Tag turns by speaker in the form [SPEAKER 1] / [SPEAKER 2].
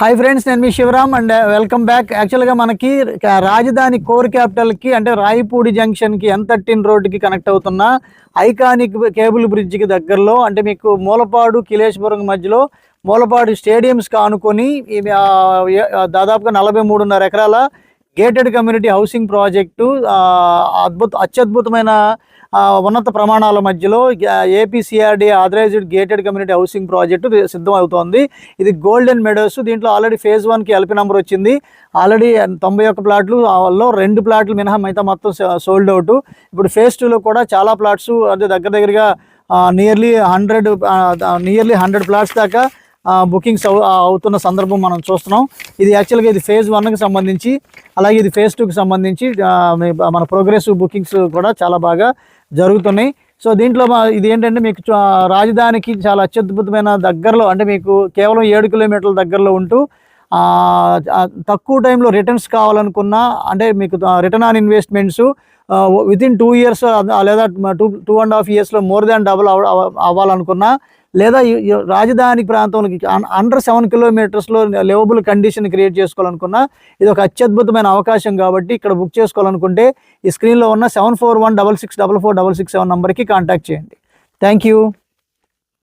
[SPEAKER 1] Hi friends, నేను మీ Shivaram and welcome back. యాక్చువల్గా మనకి రాజధాని కోర్ క్యాపిటల్కి అంటే రాయపూడి జంక్షన్కి M13 రోడ్డుకి కనెక్ట్ అవుతున్న ఐకానిక్ కేబుల్ బ్రిడ్జ్కి దగ్గరలో, అంటే మీకు మూలపాడు కిలేశ్వరం మధ్యలో మూలపాడు స్టేడియంస్కి ఆనుకొని దాదాపుగా 43.5 ఎకరాల గేటెడ్ కమ్యూనిటీ హౌసింగ్ ప్రాజెక్టు అత్యద్భుతమైన ఉన్నత ప్రమాణాల మధ్యలో APCRD authorised gated community housing project సిద్ధం అవుతోంది. ఇది గోల్డెన్ మెడోస్. దీంట్లో ఆల్రెడీ ఫేజ్ 1కి LP నెంబర్ వచ్చింది. ఆల్రెడీ 91 ప్లాట్లు, లో 2 ప్లాట్లు మినహా మిగతా మొత్తం సోల్డ్ అవుట్. ఇప్పుడు ఫేజ్ 2లో కూడా చాలా ప్లాట్స్, అంటే దగ్గరగా నియర్లీ 100 ప్లాట్స్ దాకా బుకింగ్స్ అవుతున్న సందర్భం మనం చూస్తున్నాం. ఇది యాక్చువల్గా ఇది ఫేజ్ 1కి సంబంధించి, అలాగే ఇది ఫేజ్ 2కి సంబంధించి మన ప్రోగ్రెసివ్ బుకింగ్స్ కూడా చాలా బాగా జరుగుతున్నాయి. సో దీంట్లో ఇది ఏంటంటే మీకు రాజధానికి చాలా అత్యద్భుతమైన దగ్గరలో, అంటే మీకు కేవలం 7 కిలోమీటర్ల దగ్గరలో ఉంటూ తక్కువ టైంలో రిటర్న్స్ కావాలనుకున్నా, అంటే మీకు return on investments within 2 years లేదా 2.5 ఇయర్స్లో మోర్ దాన్ డబుల్ అవ్వాలనుకున్నా, లేదా రాజధాని ప్రాంతంలోకి అండర్ 7 కిలోమీటర్స్లో లివబుల్ కండిషన్ క్రియేట్ చేసుకోవాలనుకున్నా ఇది ఒక అత్యద్భుతమైన అవకాశం. కాబట్టి ఇక్కడ బుక్ చేసుకోవాలనుకుంటే ఈ స్క్రీన్లో ఉన్న 7416644667 నెంబర్కి కాంటాక్ట్ చేయండి. Thank you.